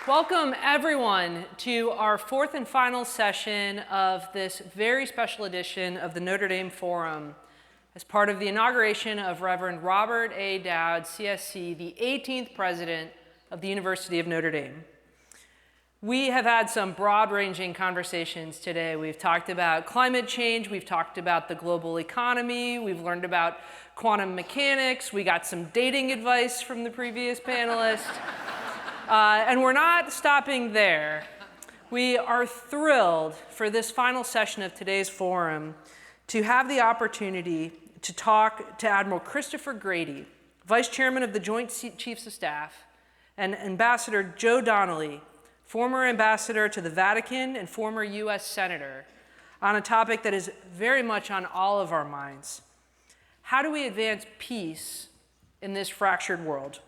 Welcome, everyone, to our fourth and final session of this very special edition of the Notre Dame Forum as part of the inauguration of Reverend Robert A. Dowd, CSC, the 18th president of the University of Notre Dame. We have had some broad-ranging conversations today. We've talked about climate change, we've talked about the global economy, we've learned about quantum mechanics, we got some dating advice from the previous panelist. And we're not stopping there. We are thrilled for this final session of today's forum to have the opportunity to talk to Admiral Christopher Grady, Vice Chairman of the Joint Chiefs of Staff, and Ambassador Joe Donnelly, former ambassador to the Vatican and former US Senator, on a topic that is very much on all of our minds. How do we advance peace in this fractured world?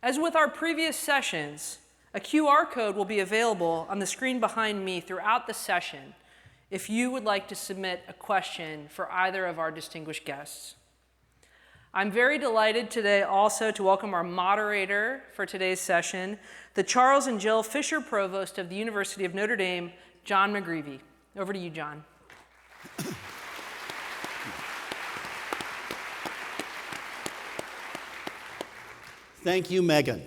As with our previous sessions, a QR code will be available on the screen behind me throughout the session if you would like to submit a question for either of our distinguished guests. I'm very delighted today also to welcome our moderator for today's session, the Charles and Jill Fischer Provost of the University of Notre Dame, John McGreevy. Over to you, John. Thank you, Megan.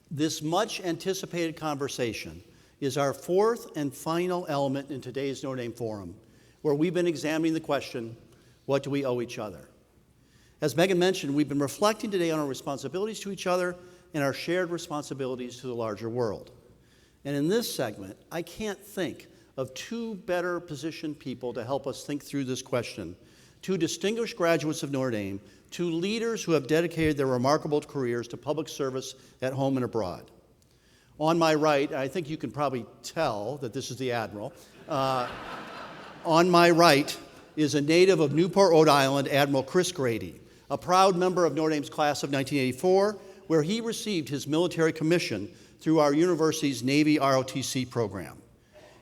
This much anticipated conversation is our fourth and final element in today's Notre Dame Forum, where we've been examining the question, what do we owe each other? As Megan mentioned, we've been reflecting today on our responsibilities to each other and our shared responsibilities to the larger world. And in this segment, I can't think of two better positioned people to help us think through this question. Two distinguished graduates of Notre Dame, two leaders who have dedicated their remarkable careers to public service at home and abroad. On my right, I think you can probably tell that this is the Admiral. On my right is a native of Newport, Rhode Island, Admiral Chris Grady, a proud member of Notre Dame's class of 1984, where he received his military commission through our university's Navy ROTC program.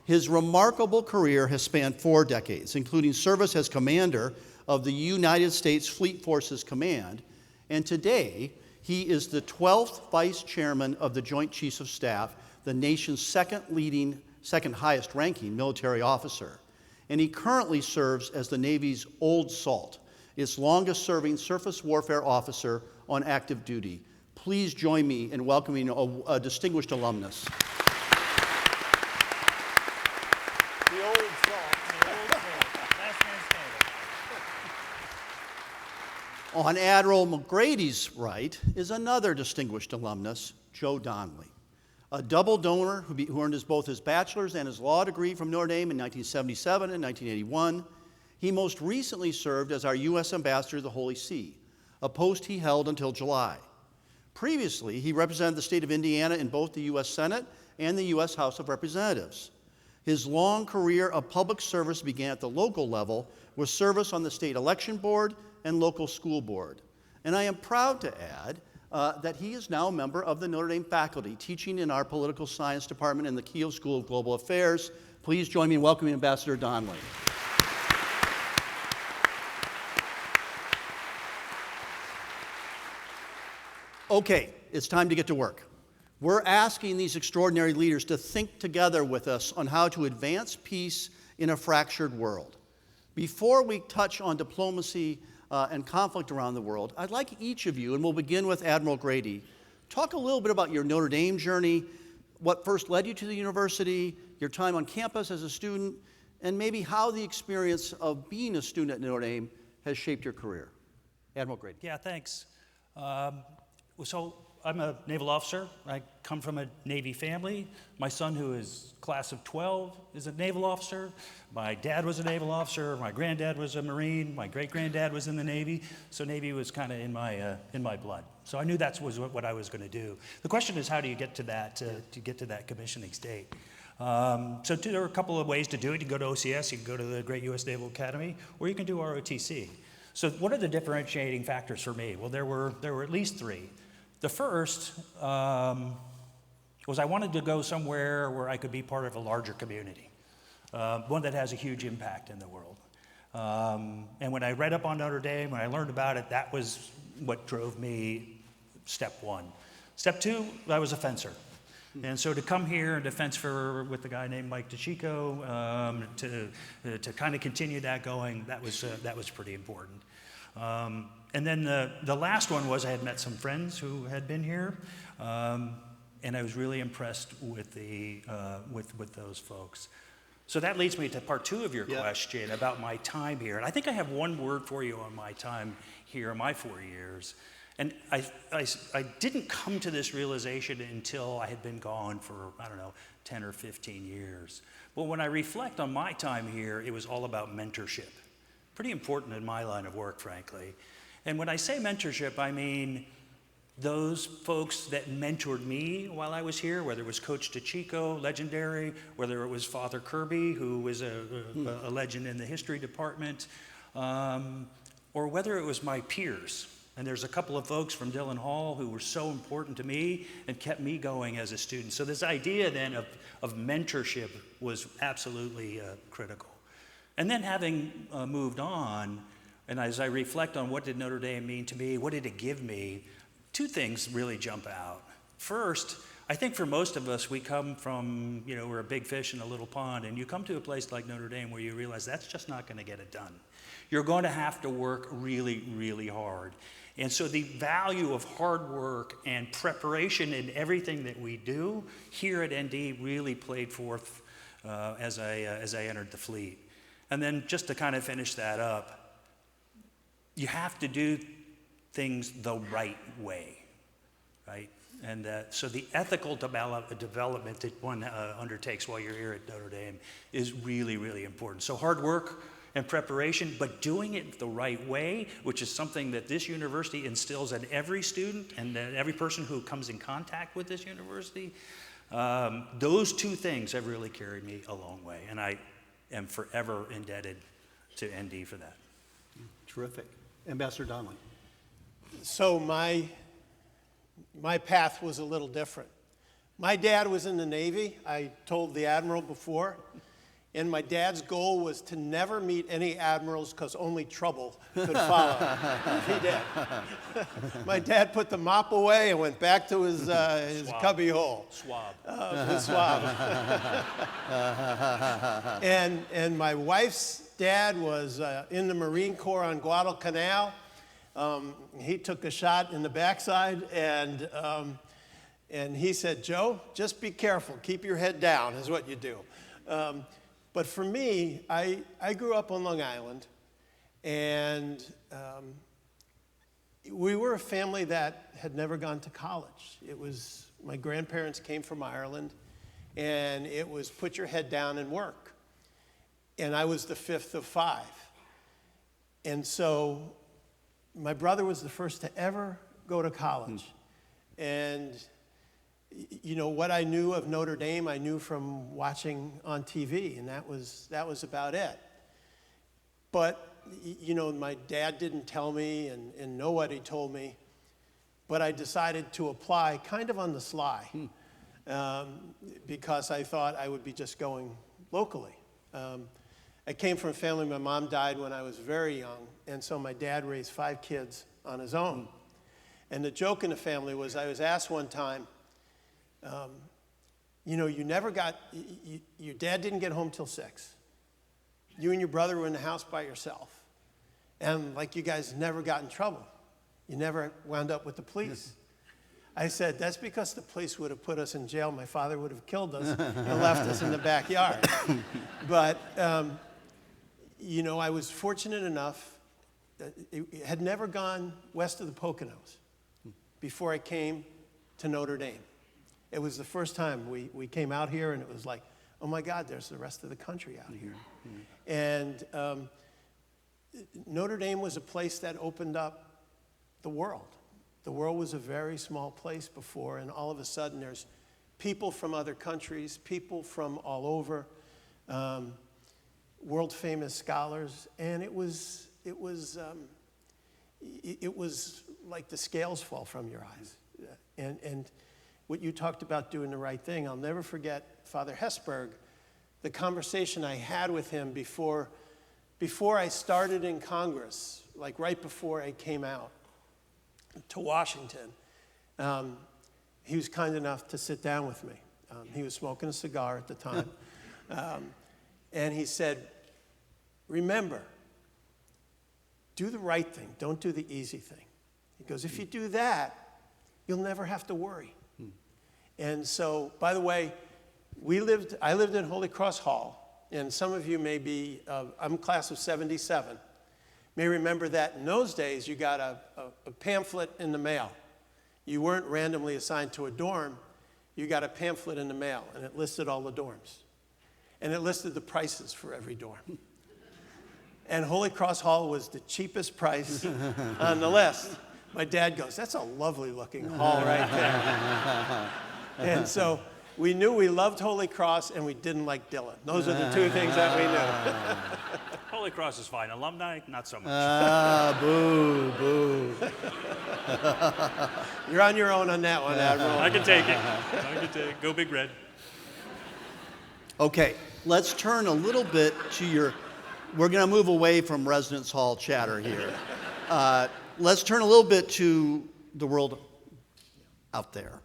His remarkable career has spanned 4 decades, including service as commander of the United States Fleet Forces Command, and today he is the 12th Vice Chairman of the Joint Chiefs of Staff, the nation's second highest ranking military officer. And he currently serves as the Navy's Old Salt, its longest serving surface warfare officer on active duty. Please join me in welcoming a distinguished alumnus. On Admiral McGrady's right is another distinguished alumnus, Joe Donnelly, a double donor who earned both his bachelor's and his law degree from Notre Dame in 1977 and 1981. He most recently served as our U.S. ambassador to the Holy See, a post he held until July. Previously, he represented the state of Indiana in both the U.S. Senate and the U.S. House of Representatives. His long career of public service began at the local level with service on the state election board and local school board. And I am proud to add that he is now a member of the Notre Dame faculty, teaching in our political science department in the Keele School of Global Affairs. Please join me in welcoming Ambassador Donnelly. Okay, it's time to get to work. We're asking these extraordinary leaders to think together with us on how to advance peace in a fractured world. Before we touch on diplomacy and conflict around the world, I'd like each of you, and we'll begin with Admiral Grady, talk a little bit about your Notre Dame journey, what first led you to the university, your time on campus as a student, and maybe how the experience of being a student at Notre Dame has shaped your career. Admiral Grady. Yeah, thanks. So I'm a naval officer. I come from a Navy family. My son, who is class of 12, is a naval officer. My dad was a naval officer. My granddad was a Marine. My great-granddad was in the Navy. So Navy was kind of in my blood. So I knew that was what I was going to do. The question is, how do you get to that commissioning state? So there are a couple of ways to do it. You can go to OCS, you can go to the Great U.S. Naval Academy, or you can do ROTC. So what are the differentiating factors for me? Well, there were at least 3. The first was I wanted to go somewhere where I could be part of a larger community, one that has a huge impact in the world. And when I read up on Notre Dame, when I learned about it, that was what drove me step 1. Step 2, I was a fencer. And so to come here and defense with the guy named Mike DeChico, to kind of continue that going, that was pretty important. And then the last one was I had met some friends who had been here, and I was really impressed with with those folks. So that leads me to part two of your question about my time here. And I think I have one word for you on my time here, my 4 years. And I didn't come to this realization until I had been gone for, 10 or 15 years. But when I reflect on my time here, it was all about mentorship. Pretty important in my line of work, frankly. And when I say mentorship, I mean those folks that mentored me while I was here, whether it was Coach DeChico, legendary, whether it was Father Kirby, who was a legend in the history department, or whether it was my peers. And there's a couple of folks from Dillon Hall who were so important to me and kept me going as a student. So this idea then of mentorship was absolutely critical. And then having moved on, and as I reflect on what did Notre Dame mean to me, what did it give me, two things really jump out. First, I think for most of us, we come from, we're a big fish in a little pond, and you come to a place like Notre Dame where you realize that's just not going to get it done. You're going to have to work really, really hard. And so the value of hard work and preparation in everything that we do here at ND really played forth as I entered the fleet. And then just to kind of finish that up, you have to do things the right way, right? And so the ethical development that one undertakes while you're here at Notre Dame is really, really important. So hard work and preparation, but doing it the right way, which is something that this university instills in every student and every person who comes in contact with this university. Those two things have really carried me a long way, and I am forever indebted to ND for that. Terrific. Ambassador Donnelly. So my path was a little different. My dad was in the Navy. I told the Admiral before. And my dad's goal was to never meet any admirals because only trouble could follow. He did. My dad put the mop away and went back to his cubby hole. His swab. And my wife's dad was in the Marine Corps on Guadalcanal. He took a shot in the backside, and he said, "Joe, just be careful. Keep your head down is what you do." But for me, I grew up on Long Island, and we were a family that had never gone to college. It was, my grandparents came from Ireland, and it was put your head down and work. And I was the fifth of five. And so my brother was the first to ever go to college. And what I knew of Notre Dame, I knew from watching on TV, and that was about it. But, my dad didn't tell me, and nobody told me, but I decided to apply kind of on the sly, because I thought I would be just going locally. I came from a family, my mom died when I was very young, and so my dad raised 5 kids on his own. And the joke in the family was, I was asked one time, your dad didn't get home till 6. You and your brother were in the house by yourself. And you guys never got in trouble. You never wound up with the police. I said, that's because the police would have put us in jail. My father would have killed us and left us in the backyard. But, I was fortunate enough, it had never gone west of the Poconos before I came to Notre Dame. It was the first time we came out here, and it was like, oh my God, there's the rest of the country out here. And Notre Dame was a place that opened up the world. The world was a very small place before, and all of a sudden there's people from other countries, people from all over, world-famous scholars, and it was like the scales fall from your eyes. And what you talked about doing the right thing, I'll never forget Father Hesburgh, the conversation I had with him before I started in Congress, like right before I came out to Washington. He was kind enough to sit down with me. He was smoking a cigar at the time. And he said, remember, do the right thing. Don't do the easy thing. He goes, if you do that, you'll never have to worry. And so, by the way, I lived in Holy Cross Hall, and some of you may be, I'm class of 77, may remember that in those days you got a pamphlet in the mail. You weren't randomly assigned to a dorm, you got a pamphlet in the mail, and it listed all the dorms. And it listed the prices for every dorm. And Holy Cross Hall was the cheapest price on the list. My dad goes, that's a lovely looking hall right there. And so we knew we loved Holy Cross and we didn't like Dillon. Those are the two things that we knew. Holy Cross is fine. Alumni, not so much. Boo, boo. You're on your own on that one, Admiral. I can take it. Go Big Red. Okay, let's turn a little bit to we're going to move away from residence hall chatter here. Let's turn a little bit to the world out there.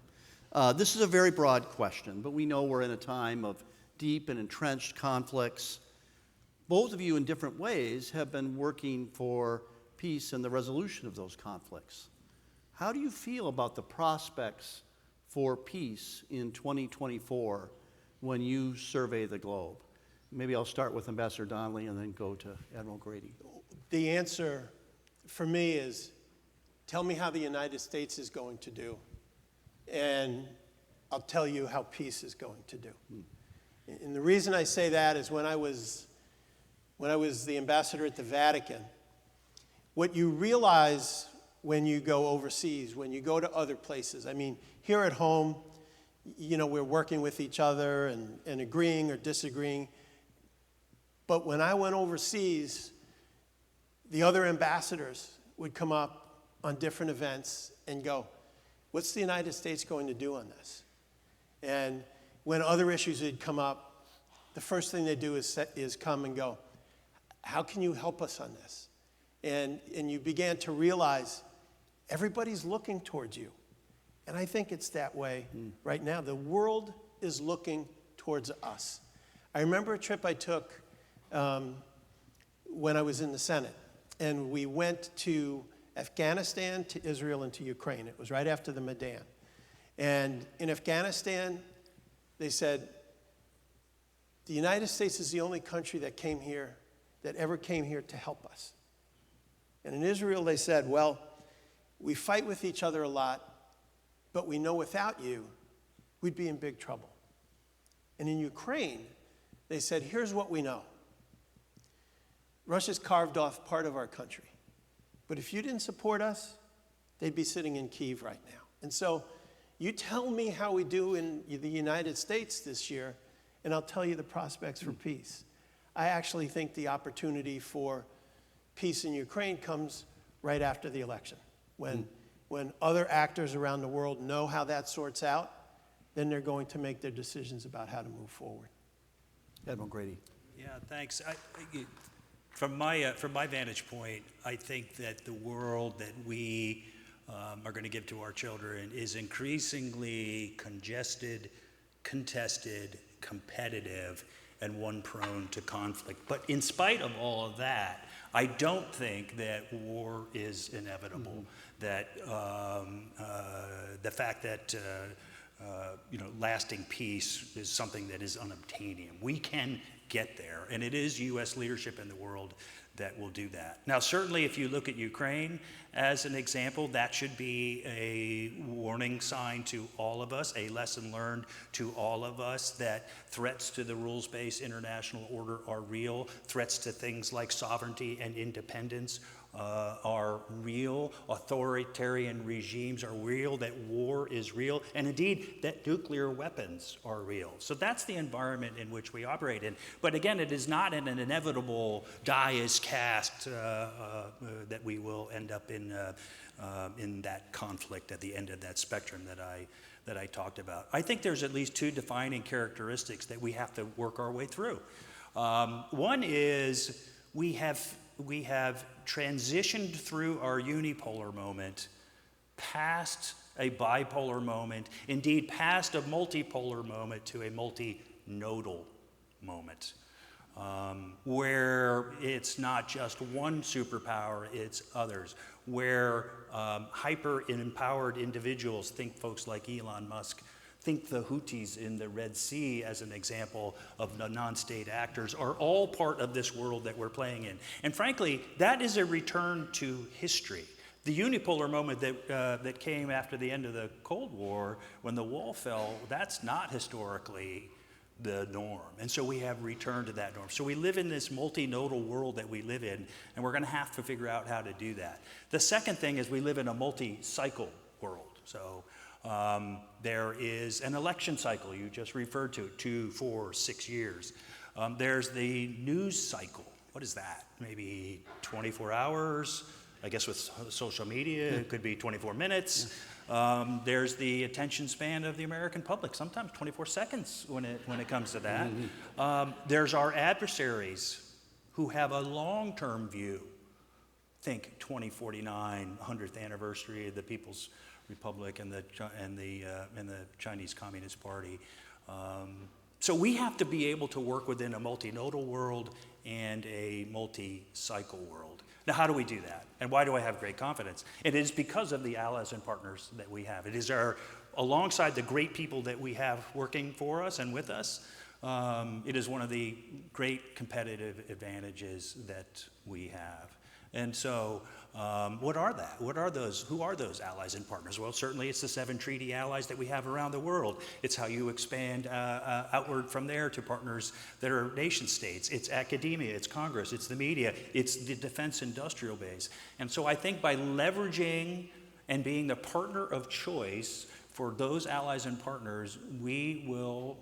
This is a very broad question, but we know we're in a time of deep and entrenched conflicts. Both of you, in different ways, have been working for peace and the resolution of those conflicts. How do you feel about the prospects for peace in 2024 when you survey the globe? Maybe I'll start with Ambassador Donnelly and then go to Admiral Grady. The answer for me is, tell me how the United States is going to do, and I'll tell you how peace is going to do. And the reason I say that is when I was the ambassador at the Vatican, what you realize when you go overseas, when you go to other places, I mean, here at home, you know, we're working with each other and agreeing or disagreeing. But when I went overseas, the other ambassadors would come up on different events and go, what's the United States going to do on this? And when other issues had come up, the first thing they do is come and go, how can you help us on this? And you began to realize everybody's looking towards you. And I think it's that way right now. The world is looking towards us. I remember a trip I took when I was in the Senate, and we went to Afghanistan, to Israel, and to Ukraine. It was right after the Maidan. And in Afghanistan, they said, the United States is the only country that ever came here to help us. And in Israel, they said, well, we fight with each other a lot, but we know without you, we'd be in big trouble. And in Ukraine, they said, here's what we know. Russia's carved off part of our country. But if you didn't support us, they'd be sitting in Kyiv right now. And so you tell me how we do in the United States this year, and I'll tell you the prospects for peace. I actually think the opportunity for peace in Ukraine comes right after the election. When other actors around the world know how that sorts out, then they're going to make their decisions about how to move forward. Admiral Grady. Yeah, thanks. From my vantage point, I think that the world that we are going to give to our children is increasingly congested, contested, competitive, and one prone to conflict. But in spite of all of that, I don't think that war is inevitable. That the fact that lasting peace is something that is unobtainium. We can get there, and it is U.S. leadership in the world that will do that. Now, certainly, if you look at Ukraine as an example, that should be a warning sign to all of us, a lesson learned to all of us, that threats to the rules-based international order are real. Threats to things like sovereignty and independence are real. Authoritarian regimes are real, that war is real, and indeed that nuclear weapons are real. So that's the environment in which we operate in. But again, it is not an inevitable die is cast that we will end up in that conflict at the end of that spectrum that I talked about. I think there's at least two defining characteristics that we have to work our way through. One is we have transitioned through our unipolar moment past a bipolar moment, indeed past a multipolar moment to a multinodal moment, where it's not just one superpower, it's others, where hyper-empowered individuals, think folks like Elon Musk, think the Houthis in the Red Sea as an example of the non-state actors, are all part of this world that we're playing in. And frankly, that is a return to history. The unipolar moment that came after the end of the Cold War, when the wall fell, that's not historically the norm. And so we have returned to that norm. So we live in this multinodal world that we live in, and we're going to have to figure out how to do that. The second thing is we live in a multi-cycle world. So there is an election cycle you just referred to, 2, 4, 6 years. There's the news cycle. What is that? Maybe 24 hours. I guess with social media, it could be 24 minutes. There's the attention span of the American public, sometimes 24 seconds when it comes to that. There's our adversaries who have a long-term view. Think 2049, 100th anniversary of the People's Republic and the Chinese Communist Party. So we have to be able to work within a multinodal world and a multi-cycle world. Now, how do we do that? And why do I have great confidence? It is because of the allies and partners that we have. It is alongside the great people that we have working for us and with us, it is one of the great competitive advantages that we have. And so, what are that? Who are those allies and partners? Well, certainly it's the 7 treaty allies that we have around the world. It's how you expand outward from there to partners that are nation states. It's academia, it's Congress, it's the media, it's the defense industrial base. And so I think by leveraging and being the partner of choice for those allies and partners, we will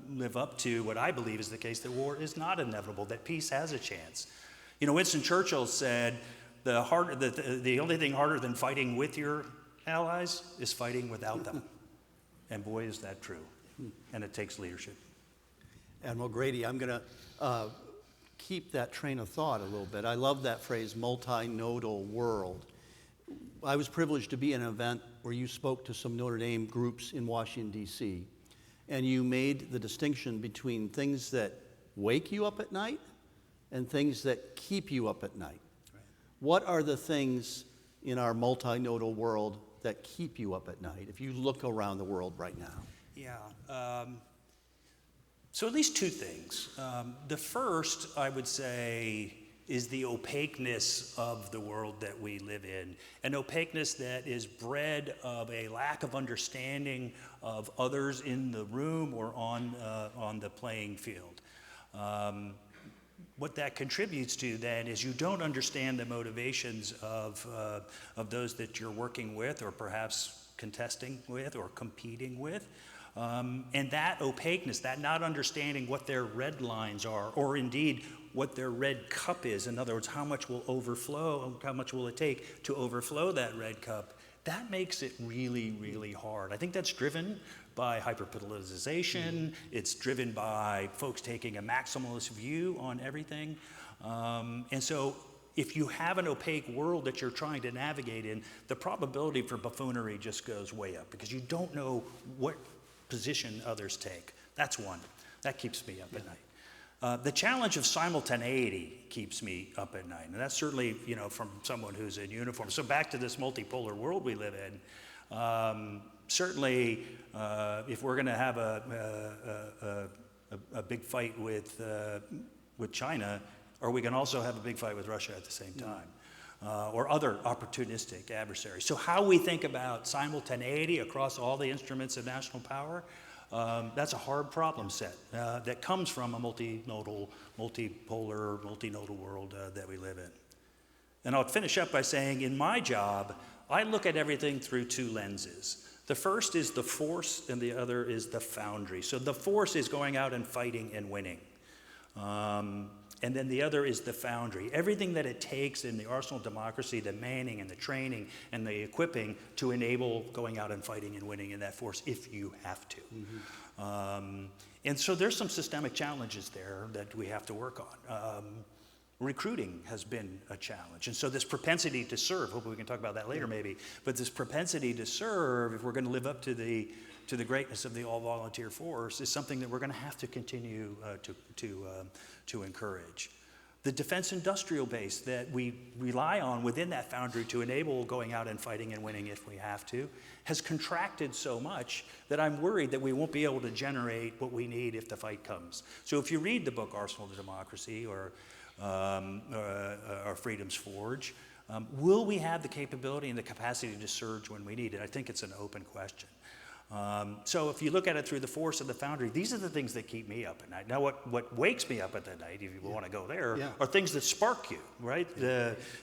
live up to what I believe is the case, that war is not inevitable, that peace has a chance. You know, Winston Churchill said, the only thing harder than fighting with your allies is fighting without them. And boy, is that true. And it takes leadership. Admiral Grady, I'm going to keep that train of thought a little bit. I love that phrase, multinodal world. I was privileged to be at an event where you spoke to some Notre Dame groups in Washington, D.C., and you made the distinction between things that wake you up at night and things that keep you up at night. Right. What are the things in our multinodal world that keep you up at night, if you look around the world right now? Yeah. So at least 2 things. The first, I would say, is the opaqueness of the world that we live in, an opaqueness that is bred of a lack of understanding of others in the room or on the playing field. What that contributes to then is you don't understand the motivations of those that you're working with or perhaps contesting with or competing with. And that opaqueness, that not understanding what their red lines are, or indeed what their red cup is, in other words, how much will overflow, how much will it take to overflow that red cup, that makes it really, really hard. I think that's driven by hyperpoliticization. It's driven by folks taking a maximalist view on everything. And so if you have an opaque world that you're trying to navigate in, the probability for buffoonery just goes way up because you don't know what position others take. That's one. That keeps me up at night. The challenge of simultaneity keeps me up at night. And that's certainly, from someone who's in uniform. So back to this multipolar world we live in. Certainly, if we're going to have a big fight with China, or we can also have a big fight with Russia at the same time, or other opportunistic adversaries. So how we think about simultaneity across all the instruments of national power, that's a hard problem set that comes from a multinodal world that we live in. And I'll finish up by saying, in my job, I look at everything through 2 lenses. The first is the force, and the other is the foundry. So the force is going out and fighting and winning. And then the other is the foundry. Everything that it takes in the arsenal of democracy, the manning and the training and the equipping to enable going out and fighting and winning in that force if you have to. Mm-hmm. And so there's some systemic challenges there that we have to work on. recruiting has been a challenge. And so this propensity to serve, hopefully we can talk about that later maybe, but this propensity to serve, if we're going to live up to the greatness of the all-volunteer force, is something that we're going to have to continue to encourage. The defense industrial base that we rely on within that foundry to enable going out and fighting and winning if we have to, has contracted so much that I'm worried that we won't be able to generate what we need if the fight comes. So if you read the book Arsenal to Democracy or Freedom's Forge, will we have the capability and the capacity to surge when we need it? I think it's an open question. So if you look at it through the force of the foundry, these are the things that keep me up at night. Now, what wakes me up at the night, if you want to go there, are things that spark you, right?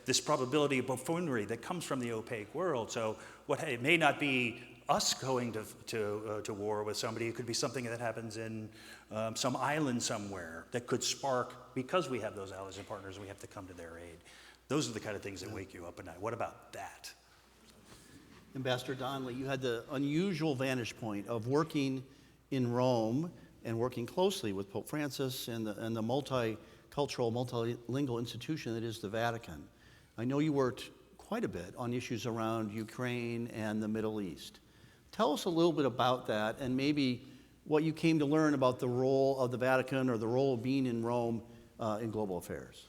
This probability of buffoonery that comes from the opaque world. So it may not be us going to war with somebody. It could be something that happens in some island somewhere that could spark, because we have those allies and partners, we have to come to their aid. Those are the kind of things that wake you up at night. What about that? Ambassador Donnelly, you had the unusual vantage point of working in Rome and working closely with Pope Francis and the multicultural, multilingual institution that is the Vatican. I know you worked quite a bit on issues around Ukraine and the Middle East. Tell us a little bit about that and maybe what you came to learn about the role of the Vatican or the role of being in Rome in global affairs.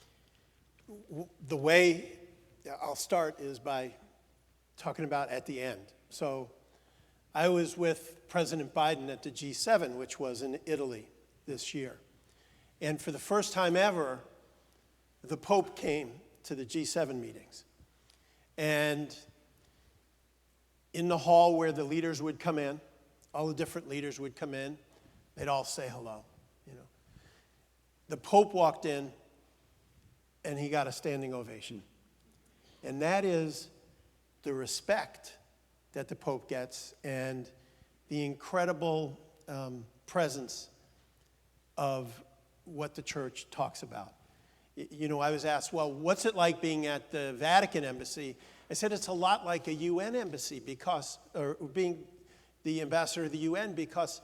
The way I'll start is by talking about at the end. So I was with President Biden at the G7, which was in Italy this year. And for the first time ever, the Pope came to the G7 meetings. And in the hall where the leaders would come in, all the different leaders would come in, they'd all say hello. The Pope walked in and he got a standing ovation. And that is the respect that the Pope gets and the incredible presence of what the Church talks about. I was asked, well, what's it like being at the Vatican embassy? I said, it's a lot like a UN embassy or being the ambassador of the UN, because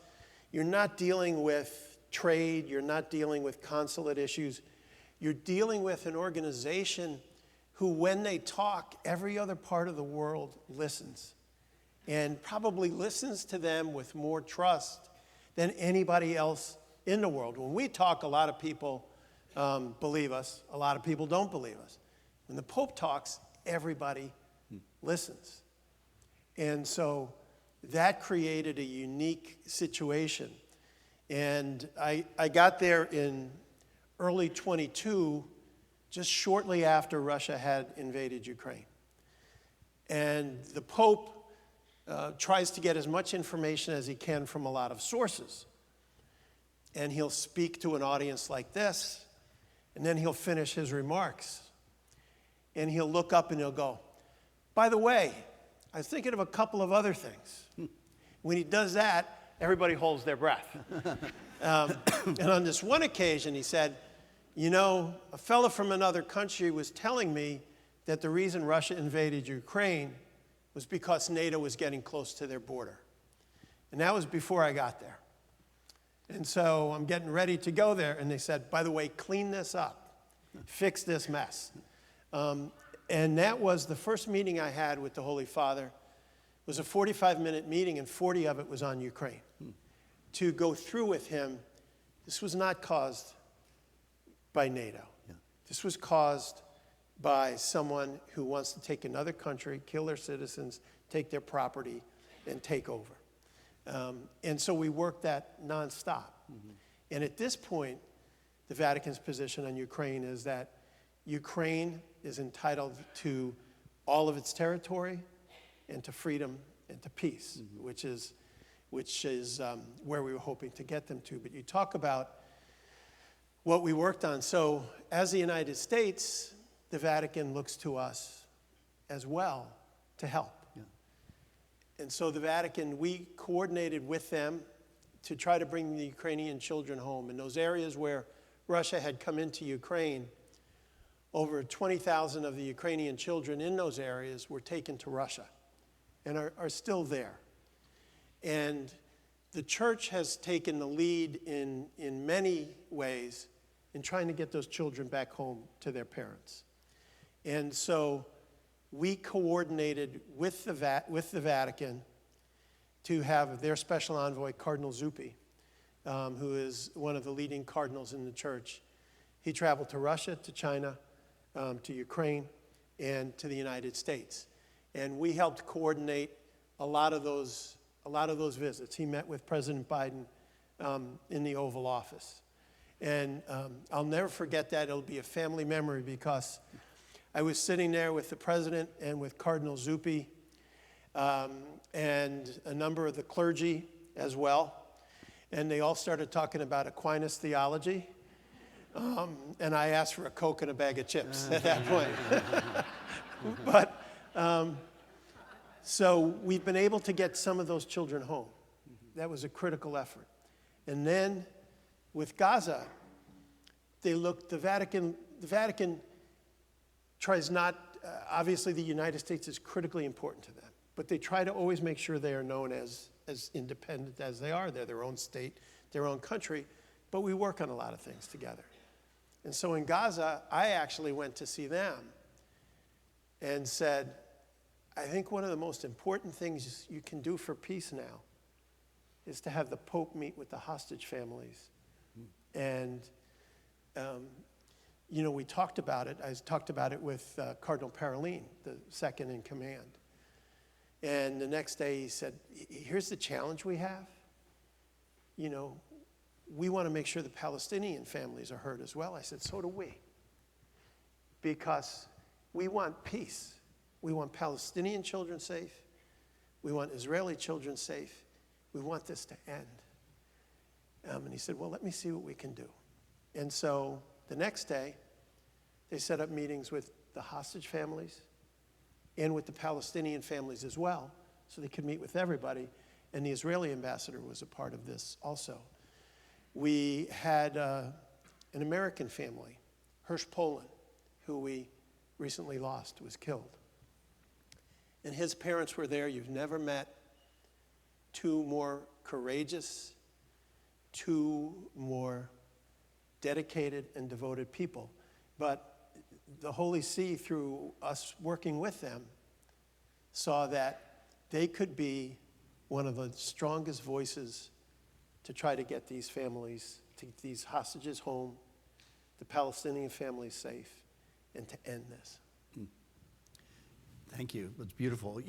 you're not dealing with trade, you're not dealing with consulate issues, you're dealing with an organization who, when they talk, every other part of the world listens, and probably listens to them with more trust than anybody else in the world. When we talk, a lot of people believe us, a lot of people don't believe us. When the Pope talks, everybody listens. And so that created a unique situation. And I got there in early 22, just shortly after Russia had invaded Ukraine. And the Pope tries to get as much information as he can from a lot of sources. And he'll speak to an audience like this, and then he'll finish his remarks. And he'll look up and he'll go, by the way, I was thinking of a couple of other things. When he does that, everybody holds their breath. And on this one occasion, he said, a fellow from another country was telling me that the reason Russia invaded Ukraine was because NATO was getting close to their border. And that was before I got there. And so I'm getting ready to go there, and they said, by the way, clean this up, fix this mess. And that was the first meeting I had with the Holy Father. It was a 45-minute meeting, and 40 of it was on Ukraine. To go through with him, this was not caused by NATO. Yeah. This was caused by someone who wants to take another country, kill their citizens, take their property, and take over. And so we worked that nonstop. Mm-hmm. And at this point, the Vatican's position on Ukraine is that Ukraine is entitled to all of its territory and to freedom and to peace, mm-hmm. which is where we were hoping to get them to. But you talk about what we worked on. So as the United States, the Vatican looks to us as well to help. Yeah. And so the Vatican, we coordinated with them to try to bring the Ukrainian children home. In those areas where Russia had come into Ukraine, over 20,000 of the Ukrainian children in those areas were taken to Russia and are still there. And the Church has taken the lead in many ways in trying to get those children back home to their parents. And so we coordinated with the Vatican to have their special envoy, Cardinal Zuppi, who is one of the leading cardinals in the church. He traveled to Russia, to China, to Ukraine, and to the United States. And we helped coordinate a lot of those visits. He met with President Biden in the Oval Office. And I'll never forget that. It'll be a family memory because I was sitting there with the president and with Cardinal Zuppi and a number of the clergy as well. And they all started talking about Aquinas theology. And I asked for a Coke and a bag of chips at that point. But so we've been able to get some of those children home. That was a critical effort. And then with Gaza, the Vatican tries not, obviously the United States is critically important to them, but they try to always make sure they are known as independent as they are. They're their own state, their own country, but we work on a lot of things together. And so in Gaza, I actually went to see them and said, I think one of the most important things you can do for peace now is to have the Pope meet with the hostage families. And, we talked about it. I talked about it with Cardinal Parolin, the second in command. And the next day he said, here's the challenge we have. We want to make sure the Palestinian families are heard as well. I said, so do we. Because we want peace. We want Palestinian children safe. We want Israeli children safe. We want this to end. And he said, well, let me see what we can do. And so the next day, they set up meetings with the hostage families and with the Palestinian families as well, so they could meet with everybody. And the Israeli ambassador was a part of this also. We had an American family, Hirsch Poland, who we recently lost, was killed. And his parents were there. You've never met two more courageous, two more dedicated and devoted people. But the Holy See, through us working with them, saw that they could be one of the strongest voices to try to get these families, to get these hostages home, the Palestinian families safe, and to end this. Thank you. That's beautiful.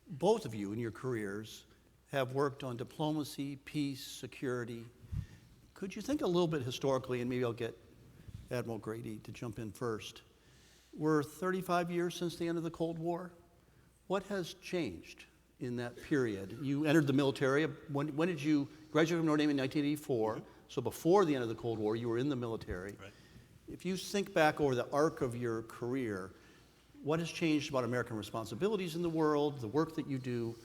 Both of you in your careers have worked on diplomacy, peace, security. Could you think a little bit historically, and maybe I'll get Admiral Grady to jump in first. We're 35 years since the end of the Cold War. What has changed in that period? You entered the military. When did you graduate from Notre Dame in 1984? Mm-hmm. So before the end of the Cold War, you were in the military. Right. If you think back over the arc of your career, what has changed about American responsibilities in the world, the work that you do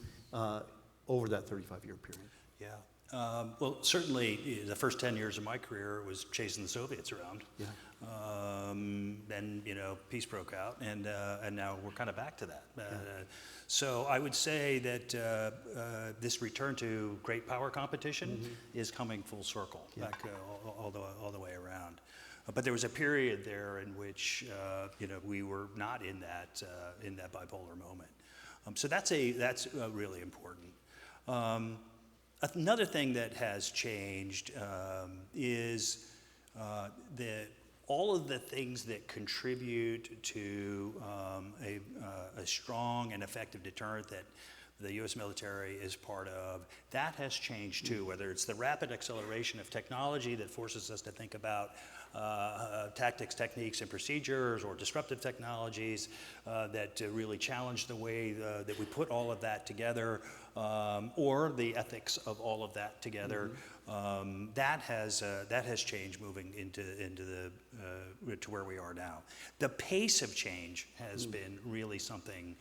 over that 35-year period? Yeah. Well, certainly the first 10 years of my career was chasing the Soviets around. Yeah. Then, peace broke out, and now we're kind of back to that. So I would say that this return to great power competition is coming full circle, back all the way around. But there was a period there in which we were not in that bipolar moment. So that's really important. Another thing that has changed is all of the things that contribute to a strong and effective deterrent that the U.S. military is part of, that has changed too, whether it's the rapid acceleration of technology that forces us to think about tactics, techniques, and procedures, or disruptive technologies that really challenge the way that we put all of that together, or the ethics of all of that together. That has changed moving into to where we are now. The pace of change has been really something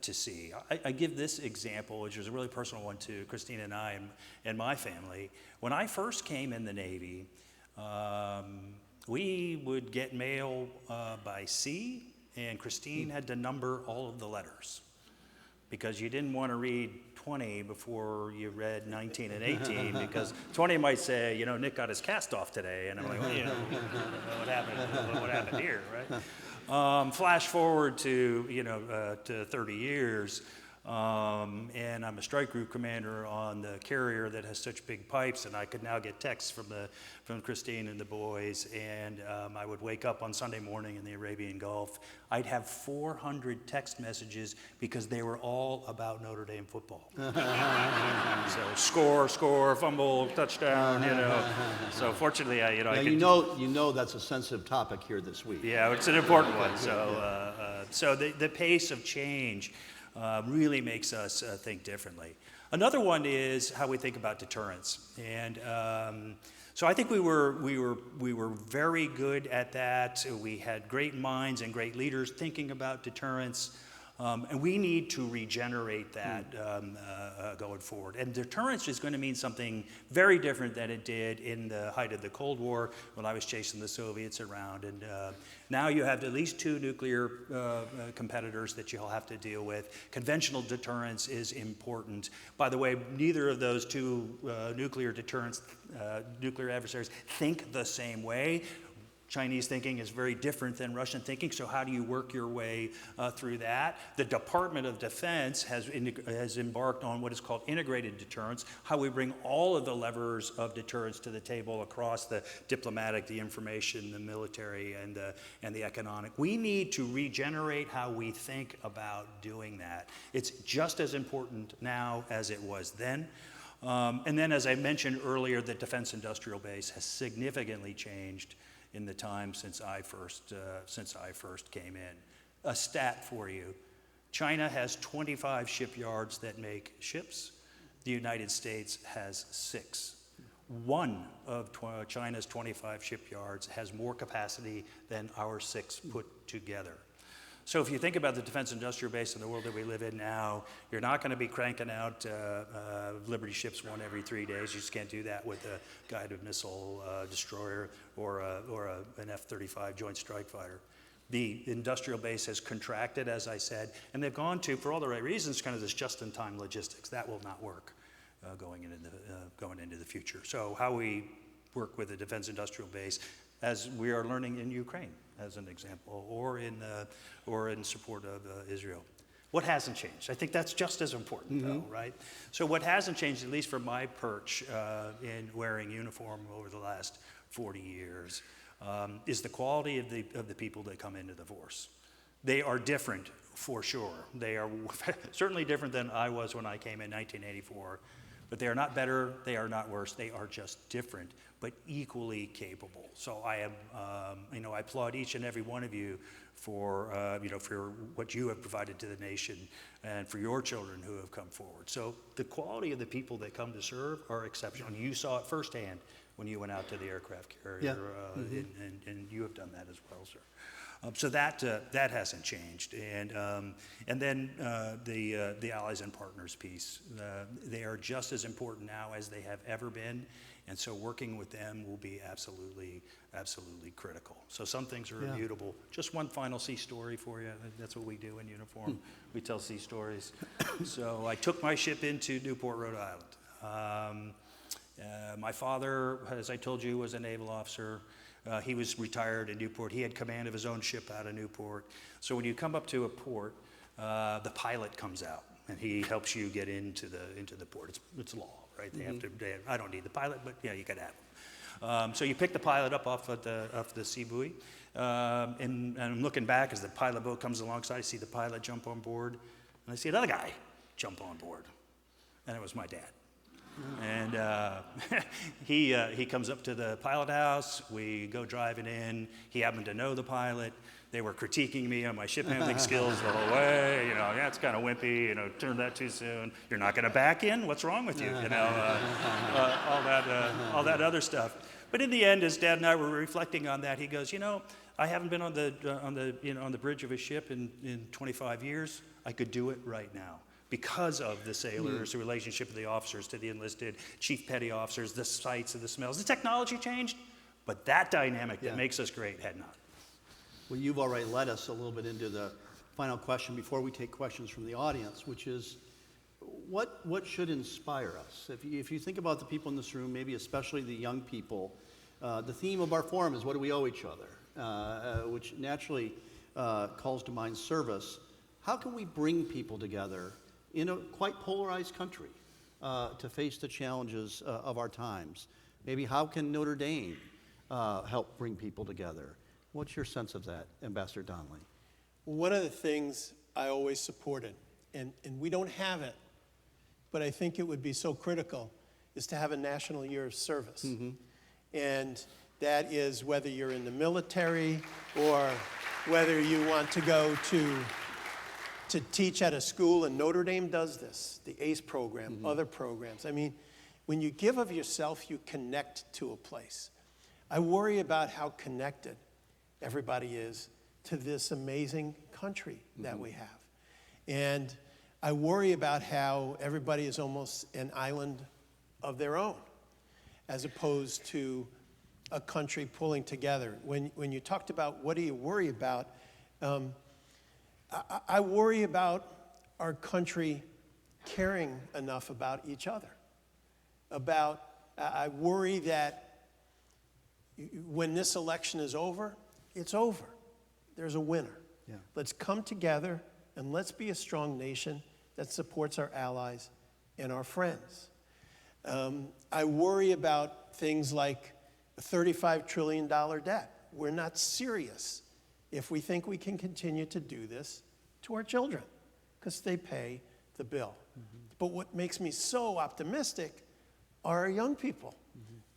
to see. I give this example, which is a really personal one to Christine and I and my family. When I first came in the Navy, we would get mail by sea, and Christine had to number all of the letters. because you didn't want to read 20 before you read 19 and 18, because 20 might say, you know, Nick got his cast off today, and I'm like, well, you know, what happened here, right? Flash forward to, to 30 years, and I'm a strike group commander on the carrier that has such big pipes, and I could now get texts from Christine and the boys, and I would wake up on Sunday morning in the Arabian Gulf. I'd have 400 text messages because they were all about Notre Dame football. So score, fumble, touchdown, So fortunately, I Now, could. you know that's a sensitive topic here this week. Yeah, it's an important one. So the pace of change really makes us think differently. Another one is how we think about deterrence, and so I think we were very good at that. We had great minds and great leaders thinking about deterrence, and we need to regenerate that going forward. And deterrence is going to mean something very different than it did in the height of the Cold War when I was chasing the Soviets around. And now you have at least two nuclear competitors that you'll have to deal with. Conventional deterrence is important. By the way, neither of those two nuclear adversaries think the same way. Chinese thinking is very different than Russian thinking, so how do you work your way through that? The Department of Defense has embarked on what is called integrated deterrence, how we bring all of the levers of deterrence to the table across the diplomatic, the information, the military, and the economic. We need to regenerate how we think about doing that. It's just as important now as it was then. And then, as I mentioned earlier, the defense industrial base has significantly changed in the time since I first came in. A stat for you: China has 25 shipyards that make ships. The United States has 6. One of China's 25 shipyards has more capacity than our 6 put together. So if you think about the defense industrial base in the world that we live in now, you're not going to be cranking out Liberty ships one every 3 days. You just can't do that with a guided missile destroyer or an F-35 Joint Strike Fighter. The industrial base has contracted, as I said, and they've gone to, for all the right reasons, kind of this just-in-time logistics. That will not work going into the future. So how we work with the defense industrial base, as we are learning in Ukraine, as an example, or in support of Israel. What hasn't changed? I think that's just as important, though, right? So what hasn't changed, at least from my perch in wearing uniform over the last 40 years, is the quality of the people that come into the force. They are different, for sure. They are certainly different than I was when I came in 1984. But they are not better, they are not worse, they are just different, but equally capable. So I am, I applaud each and every one of you for what you have provided to the nation and for your children who have come forward. So the quality of the people that come to serve are exceptional. You saw it firsthand when you went out to the aircraft carrier, and you have done that as well, sir. So that hasn't changed, and then the allies and partners piece. They are just as important now as they have ever been, and so working with them will be absolutely critical. So some things are immutable. Just one final sea story for you. That's what we do in uniform. We tell sea stories. So I took my ship into Newport, Rhode Island. My father, as I told you, was a naval officer. He was retired in Newport. He had command of his own ship out of Newport. So when you come up to a port, the pilot comes out and he helps you get into the port. It's law, right? They have to. I don't need the pilot, but yeah, you could have him. So you pick the pilot up off the sea buoy, and I'm looking back as the pilot boat comes alongside. I see the pilot jump on board, and I see another guy jump on board, and it was my dad. And he comes up to the pilot house. We go driving in. He happened to know the pilot. They were critiquing me on my ship handling skills the whole way. Yeah, it's kind of wimpy. Turned that too soon. You're not going to back in? What's wrong with you? All that other stuff. But in the end, as Dad and I were reflecting on that, he goes, I haven't been on the bridge of a ship in 25 years. I could do it right now. Because of the sailors, the relationship of the officers to the enlisted, chief petty officers, the sights and the smells. The technology changed, but that dynamic that makes us great had not. Well, you've already led us a little bit into the final question before we take questions from the audience, which is, what should inspire us? If you think about the people in this room, maybe especially the young people, the theme of our forum is what do we owe each other, which naturally calls to mind service. How can we bring people together in a quite polarized country to face the challenges of our times? Maybe how can Notre Dame help bring people together? What's your sense of that, Ambassador Donnelly? One of the things I always supported, and we don't have it, but I think it would be so critical, is to have a national year of service. And that is whether you're in the military or whether you want to go to teach at a school, and Notre Dame does this, the ACE program, other programs. I mean, when you give of yourself, you connect to a place. I worry about how connected everybody is to this amazing country that we have. And I worry about how everybody is almost an island of their own, as opposed to a country pulling together. When you talked about what do you worry about, I worry about our country caring enough about each other. I worry that when this election is over, it's over. There's a winner. Yeah. Let's come together and let's be a strong nation that supports our allies and our friends. I worry about things like a $35 trillion debt. We're not serious if we think we can continue to do this to our children, because they pay the bill. But what makes me so optimistic are our young people.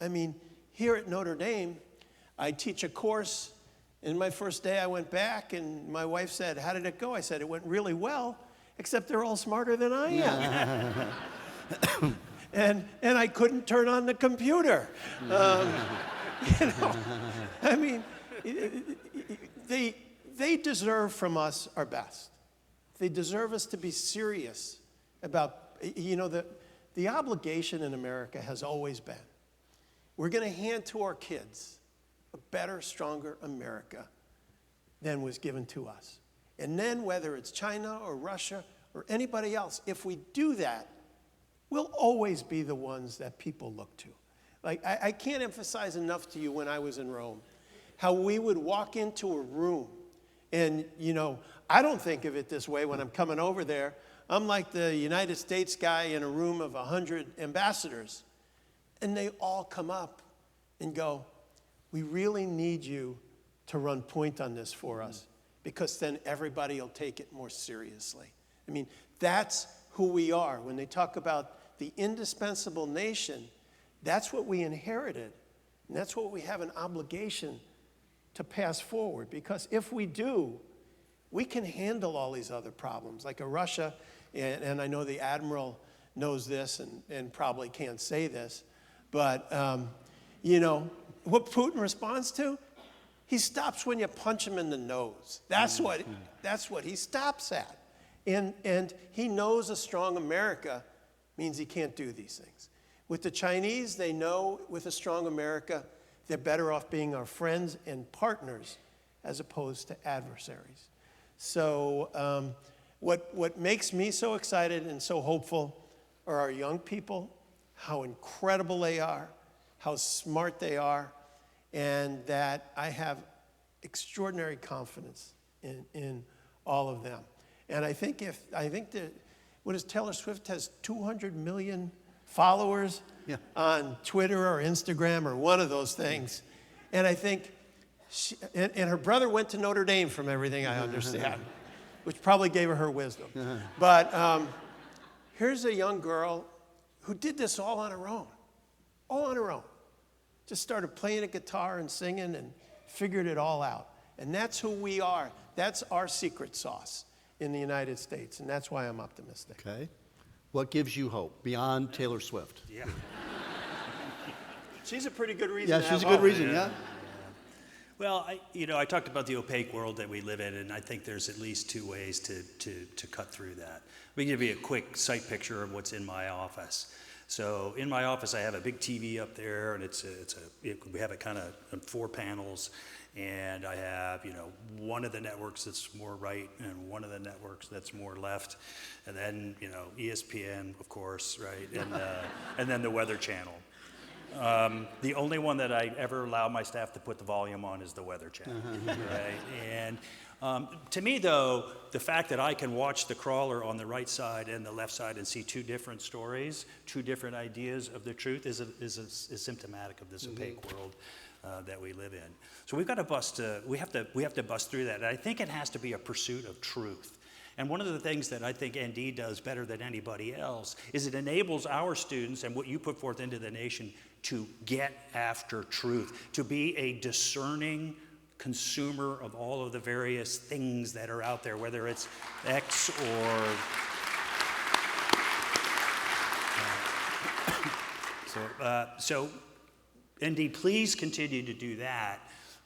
I mean, here at Notre Dame, I teach a course. And my first day I went back and my wife said, "How did it go?" I said, "It went really well, except they're all smarter than I am." and I couldn't turn on the computer. I mean, they deserve from us our best. They deserve us to be serious about, the obligation in America has always been, we're going to hand to our kids a better, stronger America than was given to us. And then whether it's China or Russia or anybody else, if we do that, we'll always be the ones that people look to. Like, I can't emphasize enough to you when I was in Rome, how we would walk into a room and, I don't think of it this way when I'm coming over there. I'm like the United States guy in a room of 100 ambassadors, and they all come up and go, "We really need you to run point on this for us, because then everybody will take it more seriously." I mean, that's who we are. When they talk about the indispensable nation, that's what we inherited, and that's what we have an obligation to pass forward, because if we do, we can handle all these other problems, like a Russia, and I know the Admiral knows this and probably can't say this, but, what Putin responds to, he stops when you punch him in the nose. That's what he stops at. And he knows a strong America means he can't do these things. With the Chinese, they know with a strong America, they're better off being our friends and partners as opposed to adversaries. So what makes me so excited and so hopeful are our young people, how incredible they are, how smart they are, and that I have extraordinary confidence in all of them. And I think what is Taylor Swift has 200 million followers on Twitter or Instagram or one of those things. And I think and her brother went to Notre Dame, from everything I understand, which probably gave her wisdom. But here's a young girl who did this all on her own. Just started playing a guitar and singing and figured it all out. And that's who we are. That's our secret sauce in the United States, and that's why I'm optimistic. Okay. What gives you hope beyond Taylor Swift? Yeah. She's a pretty good reason Yeah, to have she's a good hope. reason, yeah. Well, I talked about the opaque world that we live in, and I think there's at least two ways to cut through that. Let me give you a quick sight picture of what's in my office. So in my office, I have a big TV up there, and we have it kind of on 4 panels, and I have, one of the networks that's more right and one of the networks that's more left, and then, ESPN, of course, right, and then the Weather Channel. The only one that I ever allow my staff to put the volume on is the Weather Channel, right? And to me, though, the fact that I can watch the crawler on the right side and the left side and see 2 different stories, 2 different ideas of the truth is symptomatic of this opaque world that we live in. So we've got to we have to bust through that. And I think it has to be a pursuit of truth. And one of the things that I think ND does better than anybody else is it enables our students and what you put forth into the nation to get after truth, to be a discerning consumer of all of the various things that are out there, whether it's X or so ND, please continue to do that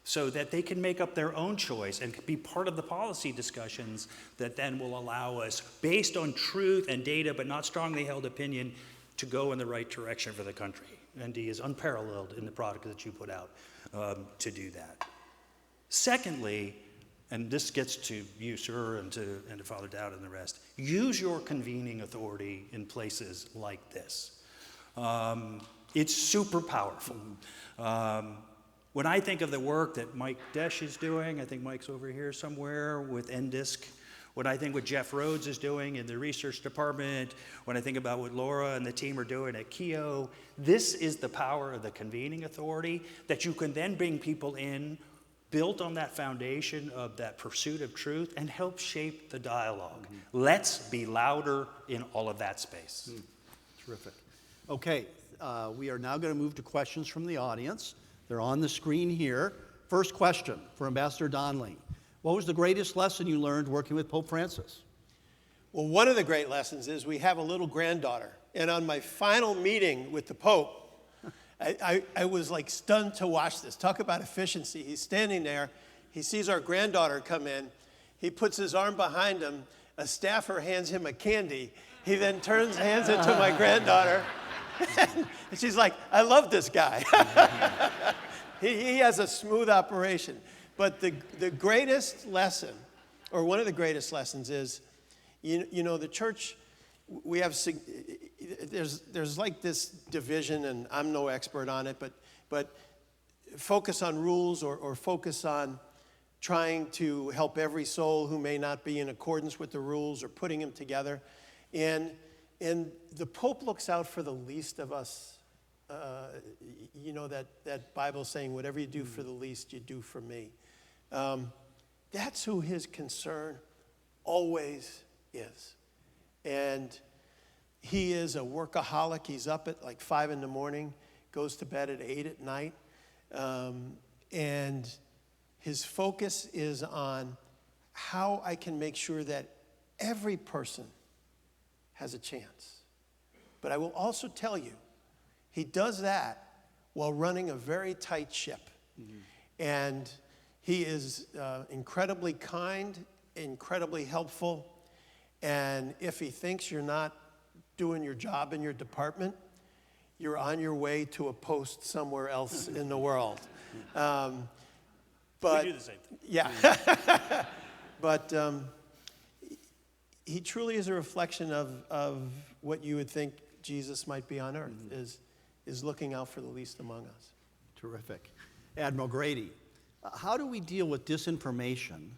so that they can make up their own choice and be part of the policy discussions that then will allow us, based on truth and data but not strongly held opinion, to go in the right direction for the country. ND is unparalleled in the product that you put out to do that. Secondly, and this gets to you, sir, and to Father Dowd and the rest, use your convening authority in places like this. It's super powerful. When I think of the work that Mike Desch is doing, I think Mike's over here somewhere with NDISC. When I think what Jeff Rhodes is doing in the research department, when I think about what Laura and the team are doing at KEO, this is the power of the convening authority that you can then bring people in, built on that foundation of that pursuit of truth, and help shape the dialogue. Let's be louder in all of that space. Terrific. Okay, we are now going to move to questions from the audience. They're on the screen here. First question for Ambassador Donnelly. What was the greatest lesson you learned working with Pope Francis? Well, one of the great lessons is we have a little granddaughter. And on my final meeting with the Pope, I was like stunned to watch this. Talk about efficiency. He's standing there. He sees our granddaughter come in. He puts his arm behind him. A staffer hands him a candy. He then hands it to my granddaughter. And she's like, I love this guy. He has a smooth operation. But the greatest lesson, or one of the greatest lessons is, the church, we have, there's like this division, and I'm no expert on it, but focus on rules or focus on trying to help every soul who may not be in accordance with the rules or putting them together. And the Pope looks out for the least of us. That Bible saying, whatever you do for the least, you do for me. That's who his concern always is. And he is a workaholic. He's up at like 5 in the morning, goes to bed at 8 at night. And his focus is on how I can make sure that every person has a chance. But I will also tell you, he does that while running a very tight ship. And he is incredibly kind, incredibly helpful. And if he thinks you're not doing your job in your department, you're on your way to a post somewhere else in the world. But We do the same thing. Yeah. But he truly is a reflection of what you would think Jesus might be on earth, is looking out for the least among us. Terrific. Admiral Grady, how do we deal with disinformation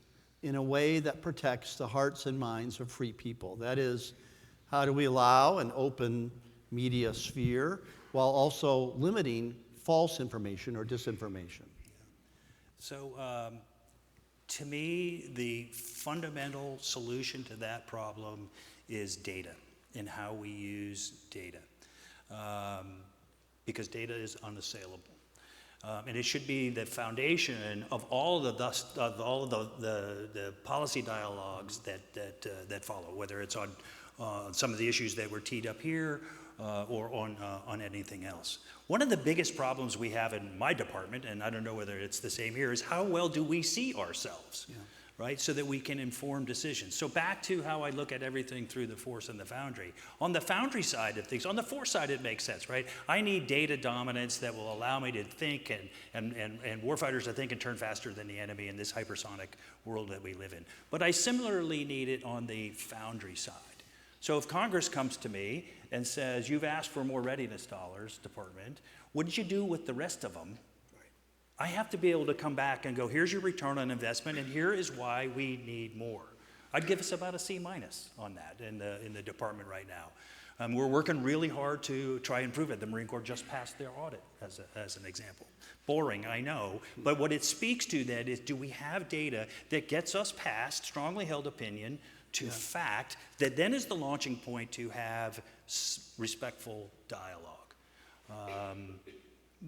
in a way that protects the hearts and minds of free people? That is, how do we allow an open media sphere while also limiting false information or disinformation? So to me, the fundamental solution to that problem is data and how we use data. Because data is unassailable. And it should be the foundation of all of the policy dialogues that follow, whether it's on some of the issues that were teed up here or on anything else. One of the biggest problems we have in my department, and I don't know whether it's the same here, is how well do we see ourselves? right? So that we can inform decisions. So back to how I look at everything through the force and the foundry. On the foundry side of things, on the force side, it makes sense, right? I need data dominance that will allow me to think and warfighters to think and turn faster than the enemy in this hypersonic world that we live in. But I similarly need it on the foundry side. So if Congress comes to me and says, you've asked for more readiness dollars, Department, what did you do with the rest of them? I have to be able to come back and go, here's your return on investment, and here is why we need more. I'd give us about a C- on that in the department right now. We're working really hard to try and improve it. The Marine Corps just passed their audit, as an example. Boring, I know, but what it speaks to then is, do we have data that gets us past strongly held opinion to fact that then is the launching point to have respectful dialogue.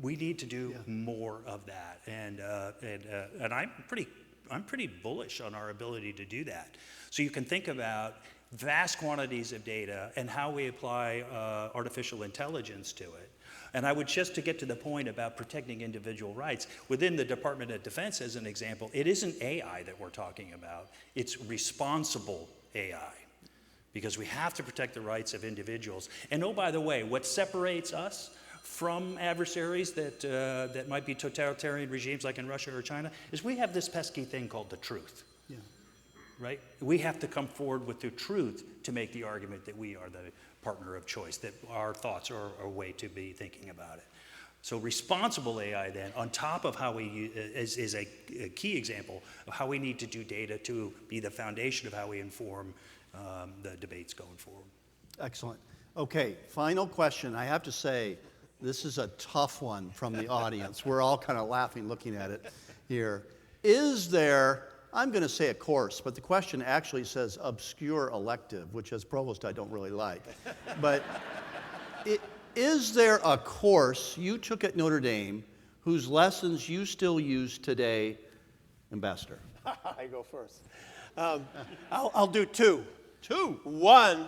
We need to do more of that, and I'm pretty bullish on our ability to do that. So you can think about vast quantities of data and how we apply artificial intelligence to it. And I would just to get to the point about protecting individual rights, within the Department of Defense as an example, it isn't AI that we're talking about, it's responsible AI. Because we have to protect the rights of individuals. And oh, by the way, what separates us from adversaries that might be totalitarian regimes like in Russia or China is we have this pesky thing called the truth. Yeah. Right? We have to come forward with the truth to make the argument that we are the partner of choice, that our thoughts are a way to be thinking about it. So responsible AI then, on top of how we is a key example of how we need to do data to be the foundation of how we inform the debates going forward. Excellent. Okay, final question. I have to say, this is a tough one from the audience. We're all kind of laughing looking at it here. Is there, I'm going to say a course, but the question actually says obscure elective, which as provost I don't really like. But is there a course you took at Notre Dame whose lessons you still use today, Ambassador? I go first. I'll do two. Two. One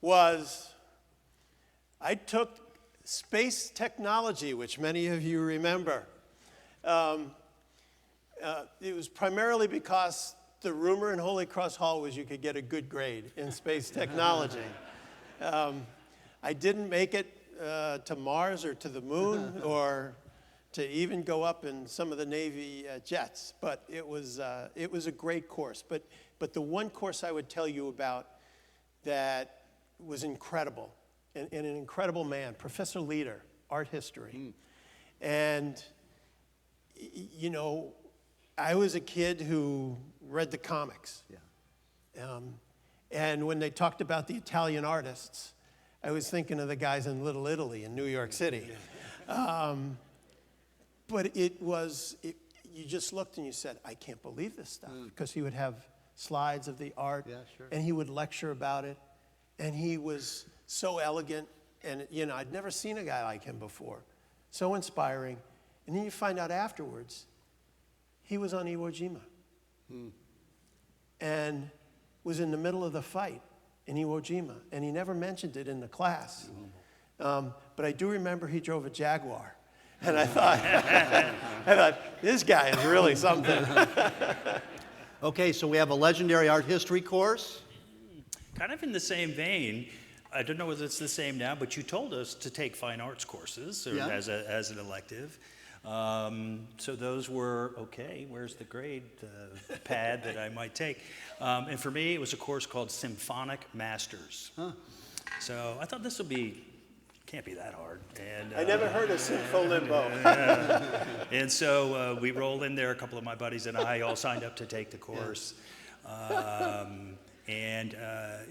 was I took space technology, which many of you remember. It was primarily because the rumor in Holy Cross Hall was you could get a good grade in space technology. I didn't make it to Mars or to the moon or to even go up in some of the Navy jets, but it was a great course. But the one course I would tell you about that was incredible, and an incredible man, Professor Leader, art history. And, you know, I was a kid who read the comics. And when they talked about the Italian artists, I was thinking of the guys in Little Italy in New York City. But you just looked and you said, I can't believe this stuff. Because he would have slides of the art, and he would lecture about it. And he was so elegant, and you know, I'd never seen a guy like him before. So inspiring. And then you find out afterwards, he was on Iwo Jima. And was in the middle of the fight in Iwo Jima. And he never mentioned it in the class. But I do remember he drove a Jaguar. And I thought, this guy is really something. Okay, so we have a legendary art history course. Kind of in the same vein, I don't know whether it's the same now, but you told us to take fine arts courses as an elective. So those were, okay, where's the grade pad that I might take? And for me, it was a course called Symphonic Masters. So I thought this can't be that hard. And I never heard of Sympholimbo. And so we rolled in there, a couple of my buddies and I all signed up to take the course. And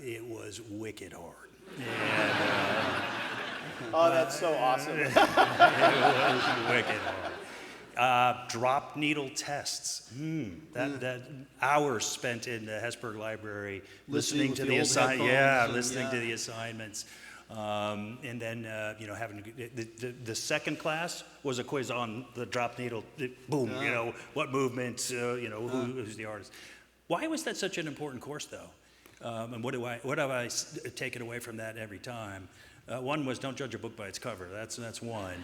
it was wicked hard. And, oh, that's so awesome. It was wicked hard. Drop needle tests. That hours spent in the Hesburgh Library listening to the assignments. Listening to the assignments. And then, you know, having the second class was a quiz on the drop needle. Boom, you know, what movements, you know, who's the artist. Why was that such an important course, though? And what have I taken away from that every time? One was don't judge a book by its cover. That's one.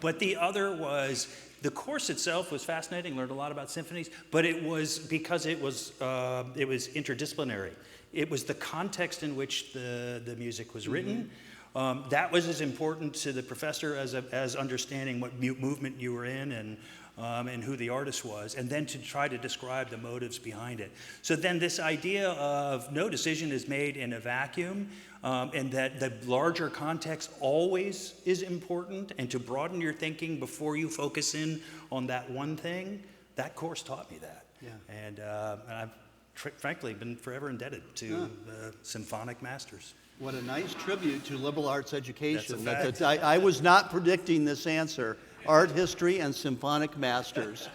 But the other was the course itself was fascinating. Learned a lot about symphonies, but it was because it was interdisciplinary. It was the context in which the music was written. That was as important to the professor as understanding what movement you were in and who the artist was, and then to try to describe the motives behind it. So then this idea of no decision is made in a vacuum, and that the larger context always is important, and to broaden your thinking before you focus in on that one thing, that course taught me that. Yeah. And I've frankly been forever indebted to the symphonic masters. What a nice tribute to liberal arts education. That's a fact. I was not predicting this answer. Art history and symphonic masters.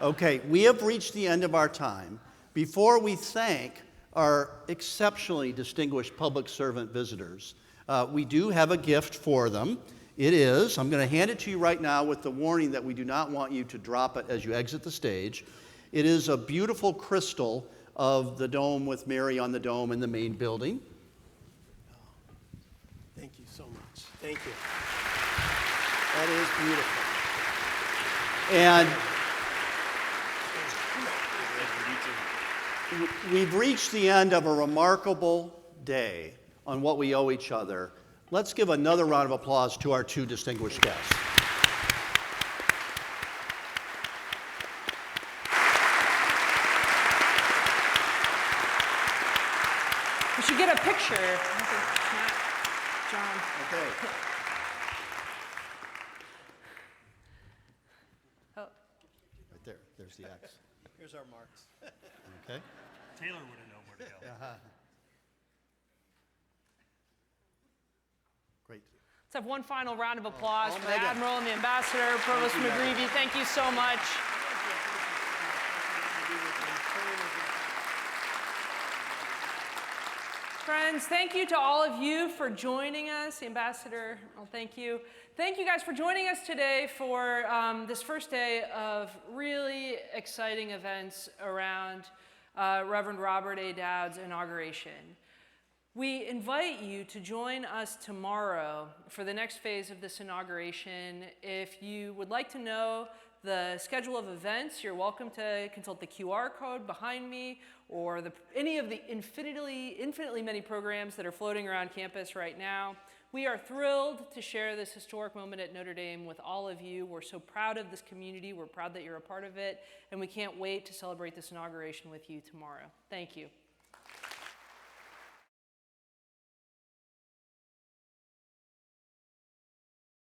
Okay, we have reached the end of our time. Before we thank our exceptionally distinguished public servant visitors, we do have a gift for them. It is, I'm going to hand it to you right now with the warning that we do not want you to drop it as you exit the stage. It is a beautiful crystal of the dome with Mary on the dome in the main building. Thank you so much. Thank you. That is beautiful. And we've reached the end of a remarkable day on what we owe each other. Let's give another round of applause to our two distinguished guests. We should get a picture. I think Matt, John. Okay. Oh, Right there. There's the X. Here's our marks. Okay. Taylor would have known where to go. Great. let's have one final round of applause Oh, for the Megan. Admiral and the Ambassador, Provost you, Megan. McGreevy. Thank you so much. Friends, thank you to all of you for joining us. The Ambassador, well, thank you. Thank you guys for joining us today for this first day of really exciting events around Reverend Robert A. Dowd's inauguration. We invite you to join us tomorrow for the next phase of this inauguration. If you would like to know the schedule of events, you're welcome to consult the QR code behind me or any of the infinitely many programs that are floating around campus right now. We are thrilled to share this historic moment at Notre Dame with all of you. We're so proud of this community. We're proud that you're a part of it, and we can't wait to celebrate this inauguration with you tomorrow. Thank you.